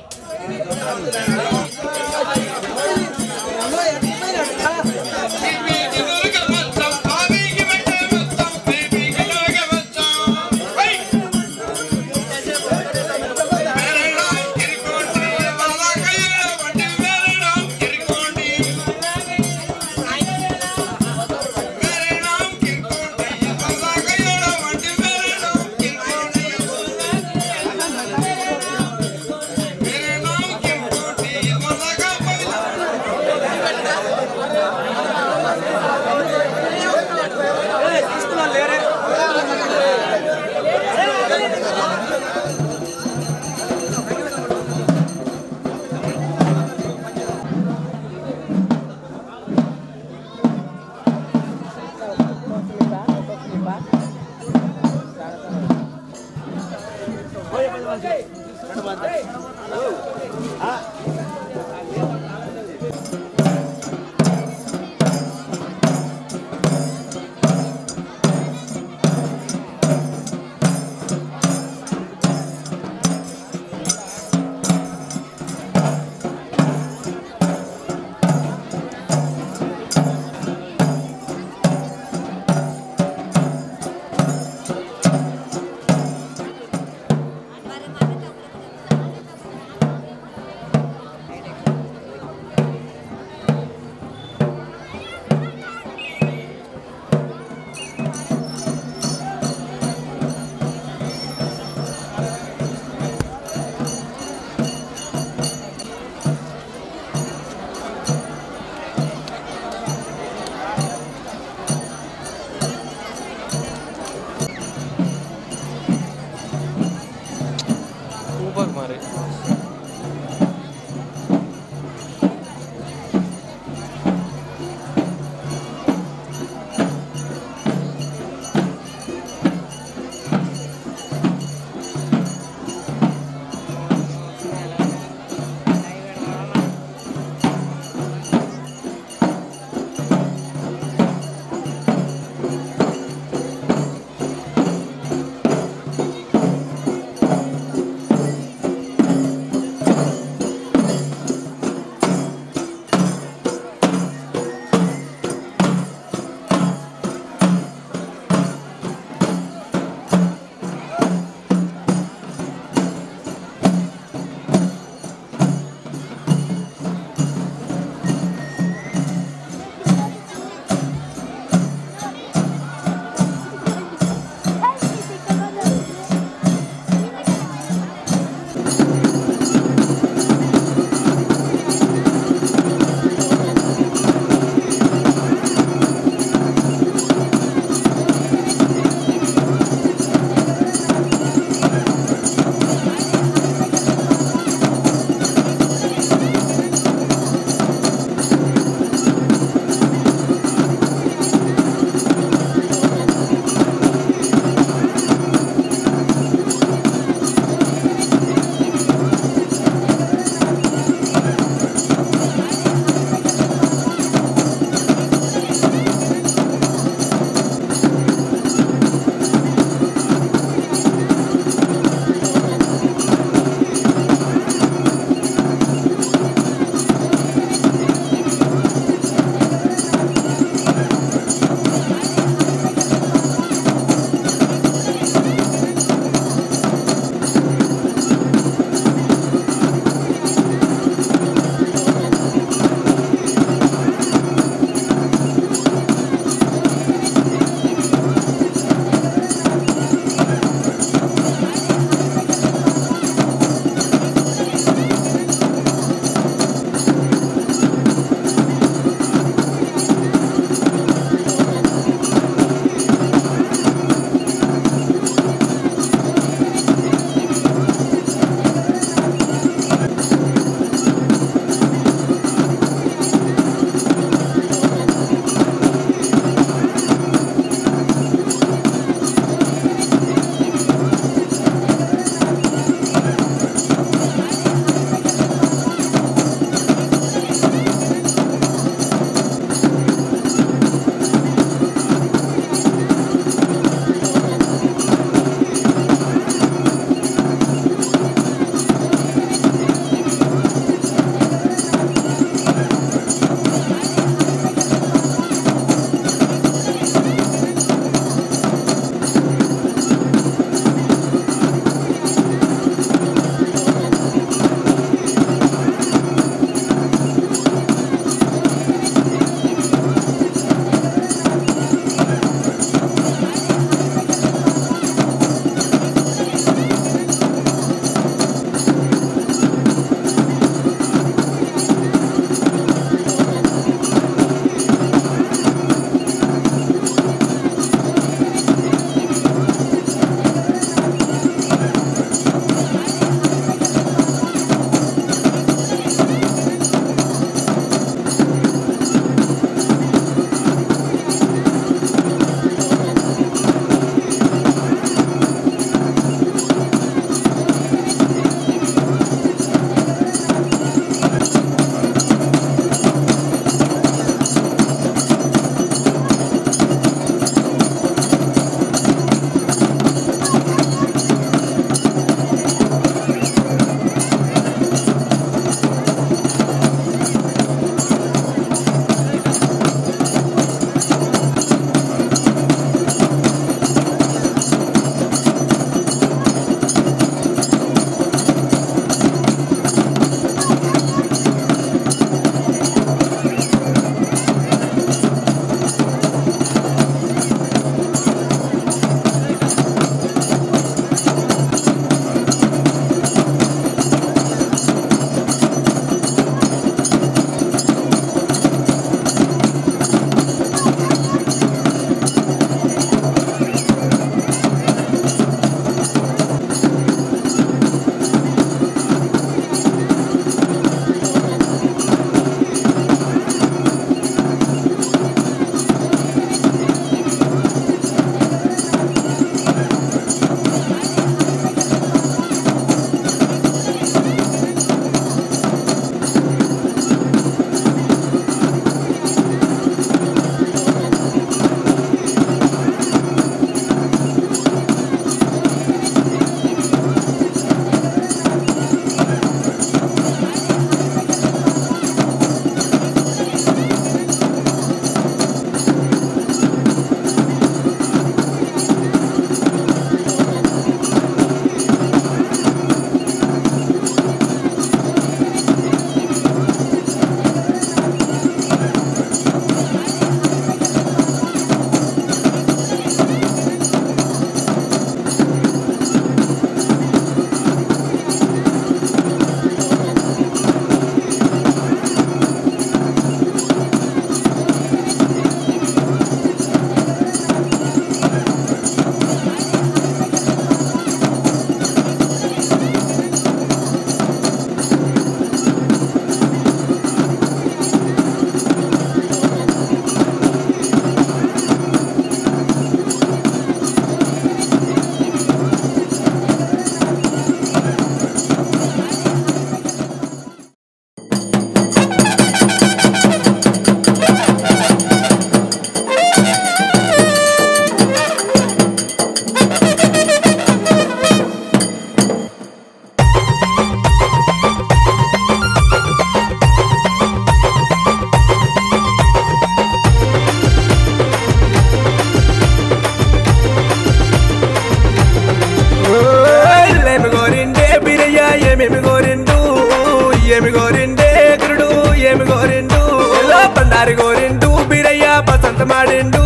మాడిండు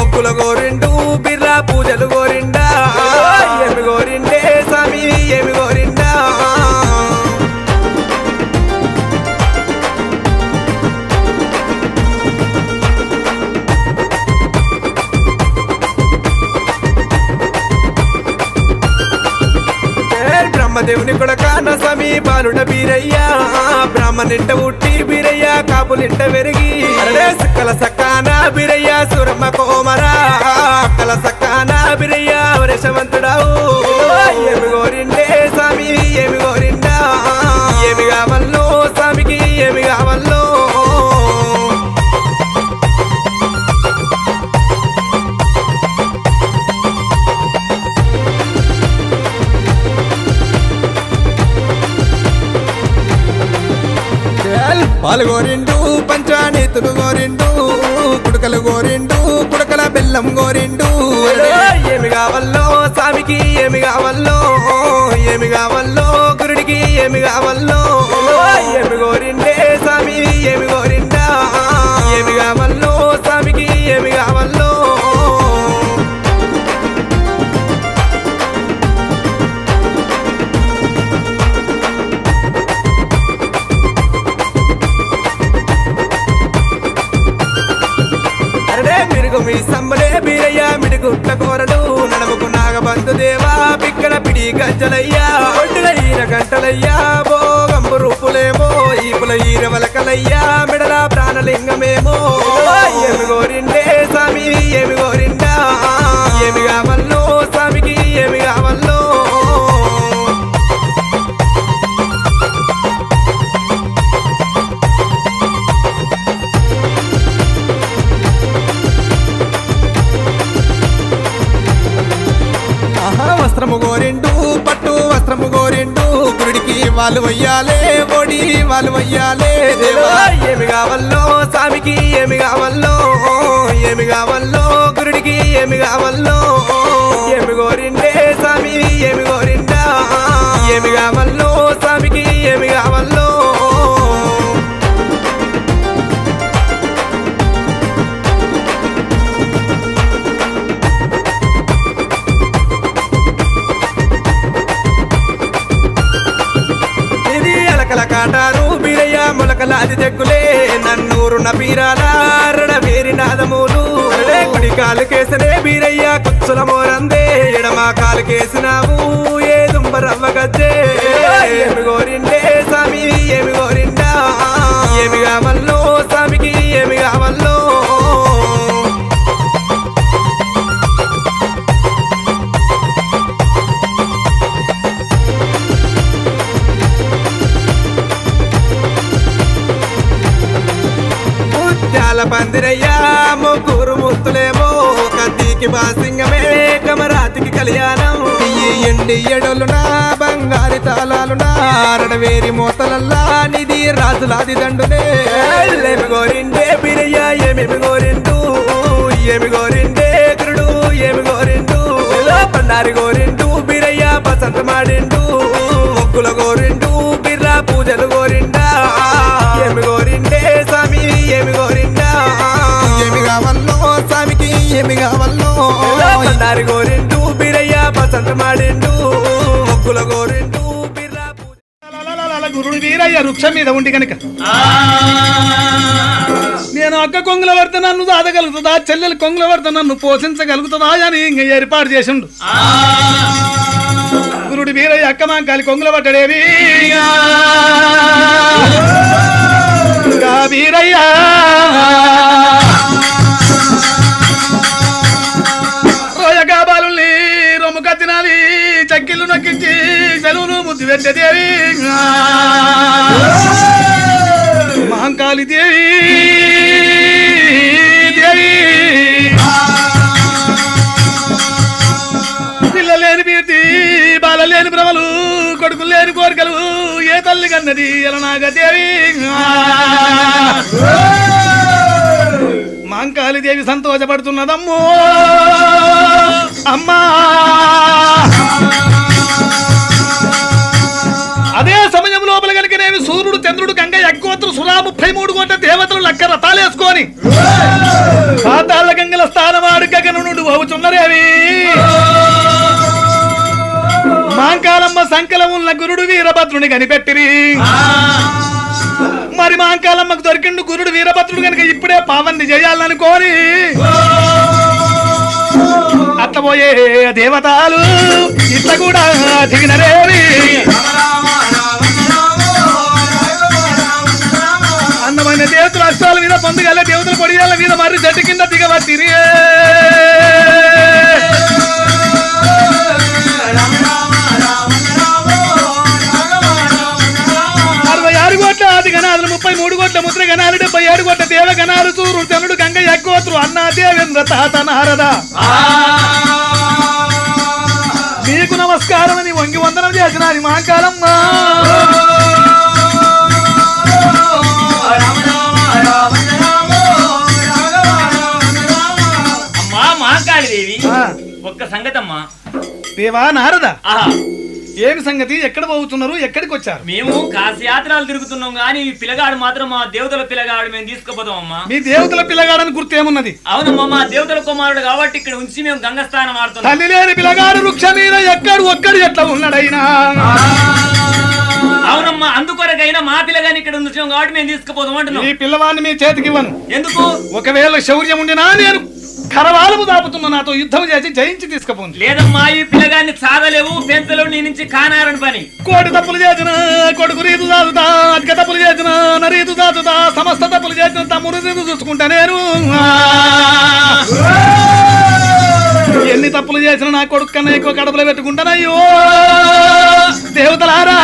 ఒక్కుల గోరిండు బిర్లా పూజలు గోరిండా ఏమి గోరిండే స్వామి ఏమి గోరిండా బ్రహ్మదేవుని కొడక నా స్వామి బాలుడ బీరయ్యా బ్రాహ్మణింట ఉట్టి బీరయ్య కాపులింట వెరిగి సక్కల సక్కాన బీరయ్య సురమ్మ కోమరా అక్కల సక్కాన బీరయ్య వరేశవంతుడావు ఏమి గోరిండే స్వామి ఏమి గోరిండా ఏమి కావల్లో స్వామికి ఏమి కావల్లో పాలు గోరిండు పంచానీతులు గోరిండు కుడకలు గోరిండు కుడకల బెల్లం గోరిండు ఏమి కావల్లో స్వామికి ఏమి కావల్లో ఏమి కావల్లో గురుడికి ఏమి కావల్లో ఏమి గోరిండే స్వామి ఏమి గోరిండా ఏమి కావల్లో స్వామికి ఏమి కావల్లో మీ సమ్మలే బీరయ్య మిడిగుట్ల కోరడు నడముకు నాగబంధు దేవా పిక్కల పిడి గజ్జలయ్యా ఒడ్డుల ఈన గంటలయ్యా భోగంబు రూపులేమో ఈపుల ఈర వలకలయ్యా మిడల ప్రాణలింగమేమో ఏమి గోరిండే స్వామి ఏమి గోరిండా ఏమి కావల్లో స్వామికి ఏమి కావల్లో వస్త్రము గోరిండు పట్టు వస్త్రము గోరిండు గుడికి వాళ్ళు వయ్యాలే ఓడి వాళ్ళు వయ్యాలే దేవా ఏమి కావల్లో స్వామికి ఏమి కావల్లో ఏమి కావల్లో గుడికి ఏమి కావల్లో ఏమి గోరిండే స్వామి ఏమి గోరిండా ఏమి కావల్లో స్వామికి ఏమి కావల్లో కాటారు బీరయ్య మొలకలాది దగ్గులే నన్నూరు నపీరాల వేరి నాదములు కుడి కాలు కేసనే బీరయ్య కుచ్చుల మోరందే ఎడమ కాలు కేసినావు ఏ దుంబరవ్వ గజ్జే ఏమి గోరిండే స్వామి ఏమి గోరిండా ఏమి కావల్లో స్వామికి ఏమి కావల్లో పందిరయ్యా ముగ్గురు ముత్తులేమో కత్తికి బాసింగమే కమరాతికి కళ్యాణం ఎండి ఎడలునా బంగారి తాళాలునా అరడవేరి మోతలల్లా నిధి రాజులాది దండునే ఏమి గోరిండే బిరయ్య ఏమేమి గోరిండు ఏమి గోరిండే గురుడు ఏమి గోరిండు పండారి గోరిండు బిరయ్య బసంత మాడిండు ఒక్కుల గోరిండు బిర్రా పూజలు గోరిండా ఏమి గోరిండే స్వామి ఏమి గోరిండా ఏమి కావల్లో స్వామికి ఏమి కావల్లో పండారి గోరిండు బిరయ్య బసంత మాడిండు ఒక్కుల గోరిండు బిర్రా గురుడు వీరయ్య వృక్షం మీద ఉండి కనుక నేను అక్క కొంగుల పడితే నన్ను దాదగలుగుతుందా చెల్లెలు కొంగుల పడితే నన్ను పోషించగలుగుతుందా అని ఇంక ఏర్పాటు చేసిండు గురుడు వీరయ్య అక్క మాంకాలి కొంగుల పడ్డాడేవి వీరయ్య రోజగా బాలుల్ని రొమ్ము కత్తినాలి చక్కిళ్ళు నొక్కించి సెలవులు ముద్దు పెట్టేదేవి మహంకాళి దేవి దేవి పిల్లలేని బీర్తి బాలలేని భ్రమలు కొడుకులు లేని కోరికలు ఏ తల్లి కన్నది ఎలనాగదేవి మహంకాళి దేవి సంతోషపడుతున్నదమ్మో అమ్మా అదే సమయం లోపల కనుకనేవి సూర్యుడు చంద్రుడు గంగ యగ్గోత్రు సురా 33 కోట్ల దేవతలు లక్క రథాలేసుకొని పాత దేవి మాంకాలమ్మ సంకలం ఉన్న గురుడు వీరభద్రుని కనిపెట్టిరి మరి మాంకాలమ్మకు దొరికిండు గురుడు వీరభద్రుడు కనుక ఇప్పుడే పావన్ని చేయాలనుకోని అట్ల పోయే దేవతలు ఇట్లా కూడా దిగినరేవి అందమైన దేవతలు అష్టాల మీద పొందుగల దేవతల పొడియాల మీద మర్రి చెట్టు కింద దిగవచ్చిరి 66 కోట్ల ఆది గణాలు 33 కోట్ల ముద్ర గణాలు 77 కోట్ల దేవ గణాలు సూర్యుడు చంద్రుడు గంగ యజ్ఞోత్రు అన్నా దేవేంద్ర తాత నారద నీకు నమస్కారం అని వంగి వందనం చేసినది మాంకాలమ్మ అమ్మా మాంకాళి దేవి ఒక్క సంగతమ్మా దేవా నారద ఏమి సంగతి ఎక్కడ పోతున్నారు ఎక్కడికి వచ్చారు మేము కాశయాత్రలు తిరుగుతున్నాం గానీ ఈ పిల్లగాడు మాత్రం మా దేవతల పిల్లగాడు మేము తీసుకుపోతాం అమ్మా మీ దేవతల పిల్లగాడని గుర్తేమున్నది అవునమ్మా మా దేవతల కుమారుడు కాబట్టి ఇక్కడ ఉంచి మేము గంగస్థానం ఆడుతున్నాం తల్లి లేని పిల్లగాడు వృక్ష మీద ఒక్కడు ఎట్లా ఉన్నాడైనా అవునమ్మా అందుకొరకైనా మా పిల్లగాని ఇక్కడ ఉంచాం కాబట్టి మేము తీసుకుపోతాం అంటున్నాం ఈ పిల్లవాడిని మీ చేతికి ఇవ్వను ఎందుకు ఒకవేళ శౌర్యం ఉండినా నేను కరవాలము దాపుతున్నా నాతో యుద్ధం చేసి జయించి తీసుకుపోండి లేదమ్మా ఈ పిల్లగాన్ని సాగలేవు పెంచలేవు నీ నుంచి కానారని పని కోటి తప్పులు చేసిన కొడుకు రీతు దాదుతా అధిక తప్పులు చేసిన నరీతు దాదుతా సమస్త తప్పులు చేసిన తమ్ముడు రీతు చూసుకుంటా నేను ఎన్ని తప్పులు చేసిన నా కొడుకు కన్నా ఎక్కువ కడుపులో పెట్టుకుంటానయ్యో దేవతలారా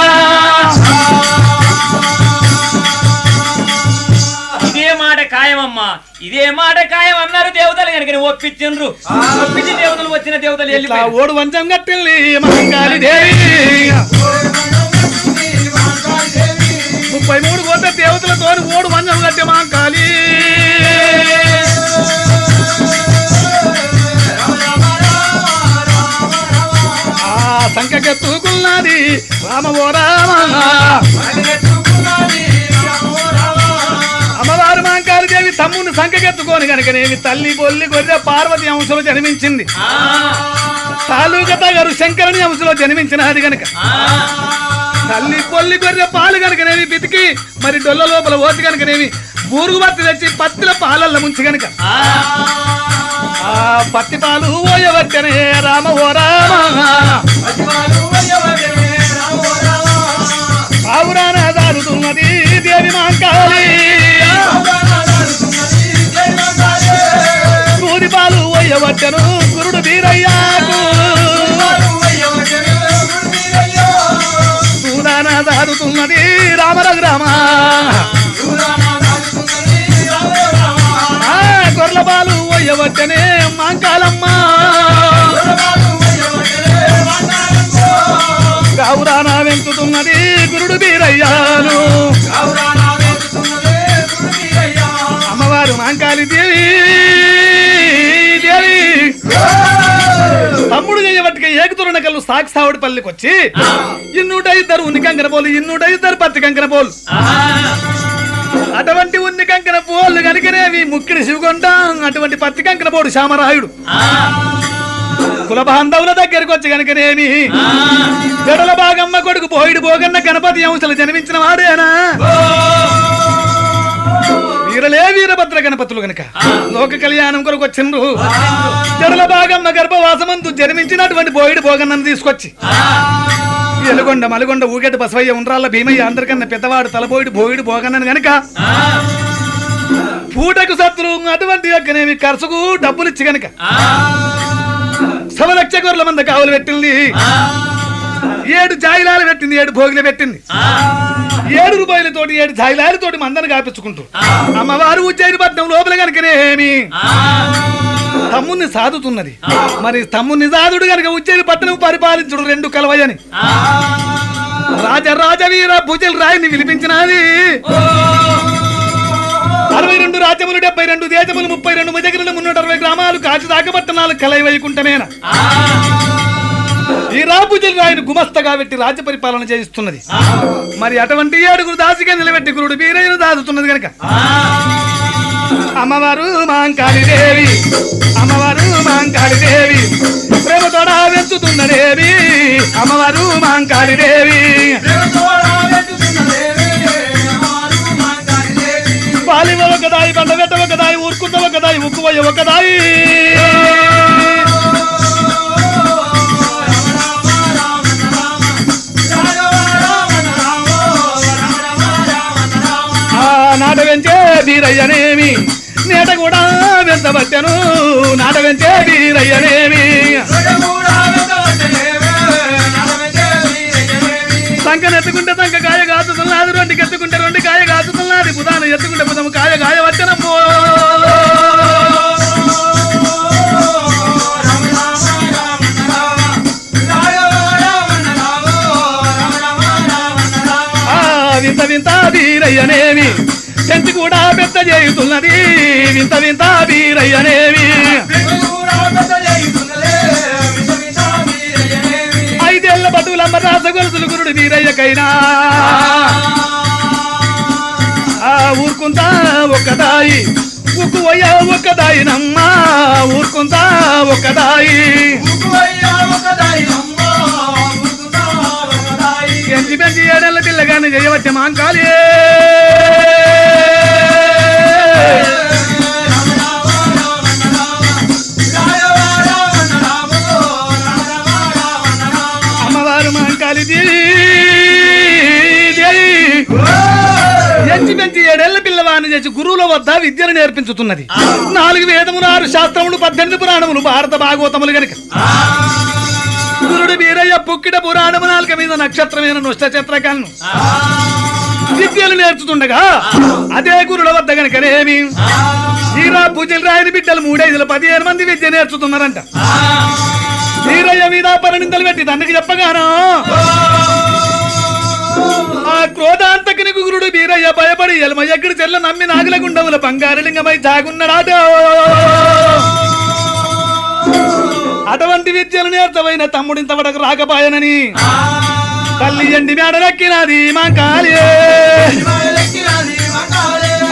ఇదే మాట ఖాయమమ్మా ఇదే మాట ఖాయం అన్నారు దేవతలు కనుక ఒప్పించు ఒప్పించి దేవతలు వచ్చిన దేవతలు వెళ్ళి ఓడు వంచం కట్టింది మహంకాళి దేవి 33 కోట్ల దేవతలతో ఓడు వంచం కట్టే మహంకాళి ఆ సంఖ్యకెత్తుకున్నది రామ ఓ రామ అమ్మవారు మాంకాళి దేవి తమ్ముని సంఖ్యకెత్తుకొని కనుకనేమి తల్లి బొల్లి గొర్రె పార్వతి అంశలో జన్మించింది తాలూకత గారు శంకరుని అంశలో జన్మించినది గనక తల్లి పొల్లి గొర్రె పాలు కనుకనేవి బితికి మరి డొల్ల లోపల ఓతి కనుకనేవి బూరుగు బత్తి తెచ్చి పత్తిల పాలల్ల ముంచి గనక ఆ పత్తి పాలు ఓయవచ్చనే రామ ఓ రామ ఆవురాన దారుతున్నది దేవి మాంకాళి సూది పాలు ఓయవచ్చను గురుడు వీరయ్యాకు సూదాన దారుతున్నది రామరఘురామ గొర్రెల పాలు ఓయవచ్చనే మాంకాలమ్మ గౌరాన వెంచుతున్నది గురుడు వీరయ్యాను అమ్మవారు మాంకాళి దేవి దేవి తమ్ముడు చేయబట్టిక ఏకుతున్న కళ్ళు సాక్షావుడి పల్లికి వచ్చి 202 ఉన్ని కంకర పోలు 202 పత్తి కంకర పోలు అటువంటి ఉన్ని కంకర పోలు కనుకనేవి ముక్కిడి శివకొండ అటువంటి పత్తి కంకర పోడు శ్యామరాయుడు కుల బాంధవుల దగ్గరకు వచ్చి కనుకనేమి జడల బాగమ్మ కొడుకు పోయిడు పోగన్న గణపతి అంశలు జన్మించిన వాడేనా వీరలే వీరభద్ర గణపతులు గనక లోక కళ్యాణం కొరకు వచ్చిండ్రు జడల బాగమ్మ గర్భవాసమందు జన్మించినటువంటి పోయిడు పోగన్నను తీసుకొచ్చి ఎలుగొండ మలుగొండ ఊగెట బసవయ్య ఉండ్రాళ్ళ భీమయ్య అందరికన్నా పెద్దవాడు తలపోయిడు పోయిడు పోగన్నను గనక పూటకు సత్తులు అటువంటి యొక్కనేమి ఖర్చుకు డబ్బులు ఇచ్చి గనక 1 లక్ష గొర్రెల మంద కావులు పెట్టింది 7 జాయిలాలు పెట్టింది 7 భోగిలు పెట్టింది 7 రూపాయలతోటి 7 జాయిలాలతోటి మందను కాపించుకుంటూ అమ్మవారు ఉజ్జయిని పట్నం లోపల కనుకనేమి తమ్ముని సాదుతున్నది మరి తమ్ముని సాదుడు కనుక ఉజ్జయిని పట్టణం పరిపాలించుడు 2 కలవయని రాజవీర భుజల్ రాయిని విలిపించినది 62 రాజ్యములు 72 దేశములు 32 మజగిరులు 360 గ్రామాలు కాచి దాకపట్టణాలు కలయి వైకుంఠమేనా ఈ రాబుజల్ రాయిని గుమస్తగా పెట్టి రాజ్య పరిపాలన చేయిస్తున్నది మరి అటువంటి 7 దాసిగా నిలబెట్టి గురుడు వీరయ్యను దాదుతున్నది కనుక అమ్మవారు మాంకాళిదేవి అమ్మవారు మాంకాళిదేవి ప్రేమతోడ వెంచుతున్నదేవి అమ్మవారు మాంకాళిదేవి పాలివ ఒకదాయి బండబెట్ట ఒకదాయి ఊరుకుంట ఒకదాయి ఉక్కువయ్య ఒకదాయి నాట వెంచే వీరయ్యనేమి నేట కూడా వెంచబట్టను నాట వెంచే వీరయ్యనేమి సంకనెత్తుకుంటే సంక కాయ కాచుతున్నది రెండు ఎత్తుకుంటే రెండు కాయ కాచుతున్నది బుధాను ఎత్తుకుంటే బుధము కాయ కాయ వచ్చనమ్మో వింత వింత వీరయ్యనేమి చెంచి కూడా పెద్ద చేయుతున్నది వింత వింత వీరయ్యనేమి ఐదేళ్ల బతువులమ్మ రాస గొలుసులు గురుడు వీరయ్యకైనా ఊరుకుంటా ఒక్కదాయి ఉక్కువయ్య ఒక్కదాయినమ్మ ఊరుకుంటా ఒక్కదాయి పెంచి పెంచి ఏడేళ్ల పిల్లగాని చేయవచ్చే మాంకాళి అమ్మవారు మాంకాళిది ఎంచి పెంచి ఏడేళ్ల పిల్లవాడిని చేసి గురువుల వద్ద విద్యను నేర్పించుతున్నది 4 వేదములు 6 శాస్త్రములు 18 పురాణములు భారత భాగవతములు గనుక గురుడు వీరయ్య పుక్కిట పురాణము 4 మీద నక్షత్రమైన నృష్టచత్రకన్ను విద్యలు నేర్చుతుండగా అదే గురుల వద్ద గనకనేమి వీరా పూజలు రాయని బిడ్డలు 3-5-15 మంది విద్య నేర్చుతున్నారంట వీరయ్య మీద పరిణింతలు పెట్టి తండ్రికి చెప్పగాను ఆ క్రోధాంతకునికి గురుడు వీరయ్య భయపడి ఎలమయ్యక్కడి చెల్ల నమ్మి నాగులగుండముల బంగారలింగమై జాగున్నాడు అటువంటి విద్యలు నేర్చవైన తమ్ముడింత వరకు రాకపోయానని తల్లి ఎండి మేడలెక్కినది మా కాళీ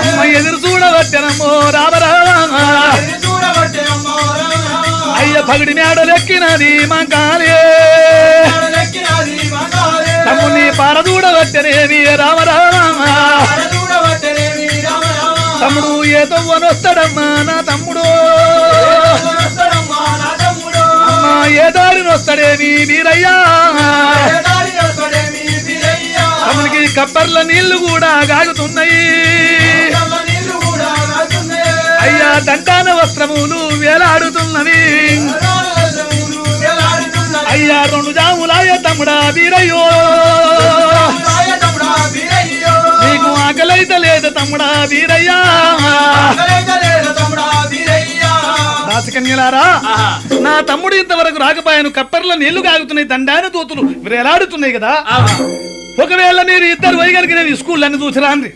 అమ్మ ఎదురు చూడవచ్చనమ్మో రామరామా అయ్య పగిడి మేడలెక్కినది మా కాళీ తమ్ముని పారదూడవచ్చనేవి రామరామా తమ్ముడు ఏ తవ్వనొస్తాడమ్మా నా తమ్ముడు అమ్మా ఏ దారినొస్తాడేమి వీరయ్యా తమ్మునికి కప్పర్ల నీళ్లు కూడా గాగుతున్నాయి అయ్యా దండాన వస్త్రములు వేలాడుతున్నవి అయ్యా 2 జాములాయ తమ్ముడా వీరయ్యో నీకు ఆకలైతే లేదు తమ్ముడా వీరయ్యా దాసకన్యలారా నా తమ్ముడు ఇంతవరకు రాకపోయాను కప్పర్ల నీళ్లు కాగుతున్నాయి దండాన దూతులు వేలాడుతున్నాయి కదా ఒకవేళ మీరు ఇద్దరు వైగలికి నేను స్కూల్ అన్ని చూసిరాంది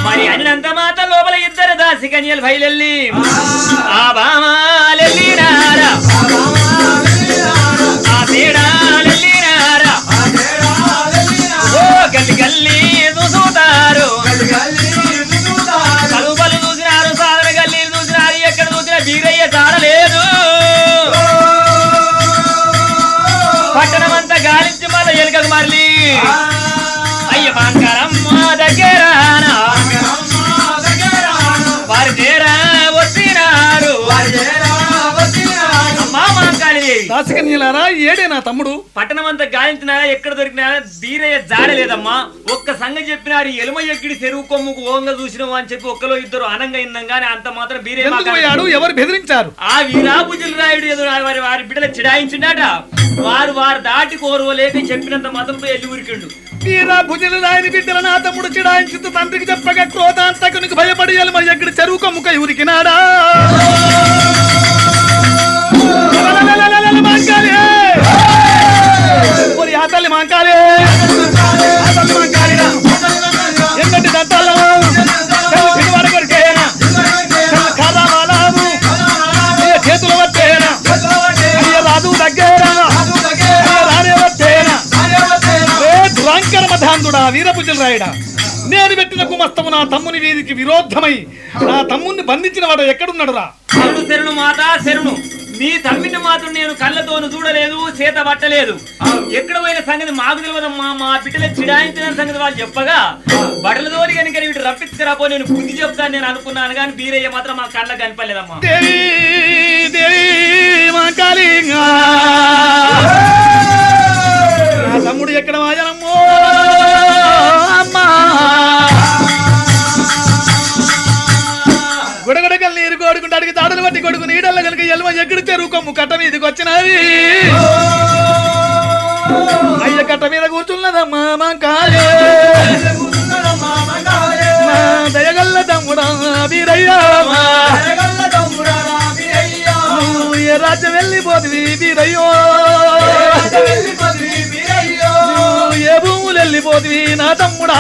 మరి అన్నంత మాట లోపల ఇద్దరు దాసికన్యలు బయలెల్లి ఆ బామాలెల్లినారా ఆ తేడాలెల్లినారా ఓ గల్లి గల్లి చూసుతారు కలుపలు చూసినారు సాధన గల్లి చూసినారు ఎక్కడ చూసినా వీరయ్య చాడలేదు పట్టణమంతా గాలించి మళ్ళీ ఎలుకకు మరలి అయ్య బంగారమ్మ దగ్గర వారి చేరా వచ్చినారు అమ్మా మాంకాళి దాసకన్యలారా ఏడే నా తమ్ముడు పట్టణమంతా గాలించినా ఎక్కడ దొరికినా వీరయ్య జాడలేదమ్మా ఒక్క సంగతి చెప్పినారు ఎలుమయ్యగిడి చెరువు కొమ్ముకు ఓంగ చూసినావు అని చెప్పి ఒక్కలో ఇద్దరు అనంగా ఇందంగానే అంత మాత్రం వీరయ్య ఎవరు బెదిరించారు ఆ వీరాభుజులు రాయుడు ఏదో వారి బిడ్డలు చిడాయించిండట వారు దాటి కోరువలేక చెప్పినంత మాత్రం ఎల్లి ఉరికిండు వీరాభుజులు రాయని బిడ్డల నా తమ్ముడు చిడాయించుతూ తండ్రికి చెప్పగా క్రోధాంతకునికి భయపడి ఎలమయ్యగిడి చెరువు కొమ్ముకై ఉరికినాడా తల్లి మాంకాలే ఎన్నటి దంతాలు చేతులు వచ్చేనా రాదు దగ్గర రానే వచ్చేనా దురాంకర మధాంతుడా వీరభుజులు రాయడా నేను పెట్టిన కుమస్తము నా తమ్ముని వీధికి విరోధమై నా తమ్ముని బంధించిన వాడు ఎక్కడున్నాడురా? శరణు మాత శరణు. నీ తమ్మిని మాత్రం నేను కళ్ళతోను చూడలేదు, చేత పట్టలేదు. ఎక్కడ పోయిన సంగతి మాకు తెలియదమ్మా. మా బిడ్డలు చిడాయించిన సంగతి వాళ్ళు చెప్పగా బట్టలతోని కనుక వీటి రప్పించరాపో నేను బుద్ధి చెప్తాను నేను అనుకున్నాను, కానీ బీరయ్య మాత్రం మా కళ్ళకు కనపడలేదమ్మా. నా తమ్ముడు ఎక్కడ మాజనమ్మో అమ్మా. గుడగడకలు నీరు కోడుకుంటే అడిగి తాడులు పట్టి కొడుకు నీడల్ల కనుక ఎల్మ ఎక్కడి చెరువు కొమ్ము కట్ట మీదకి వచ్చినది. అయ్య కట్ట మీద కూర్చున్నదమ్మా మా కాలే నా దయగల్ల తమ్ముడా బీరయ్యా. నువ్వు ఏ రాజ్యం వెళ్ళిపోతుంది బీరయ్యో, నువ్వు ఏ భూములు వెళ్ళిపోతుంది నా తమ్ముడా.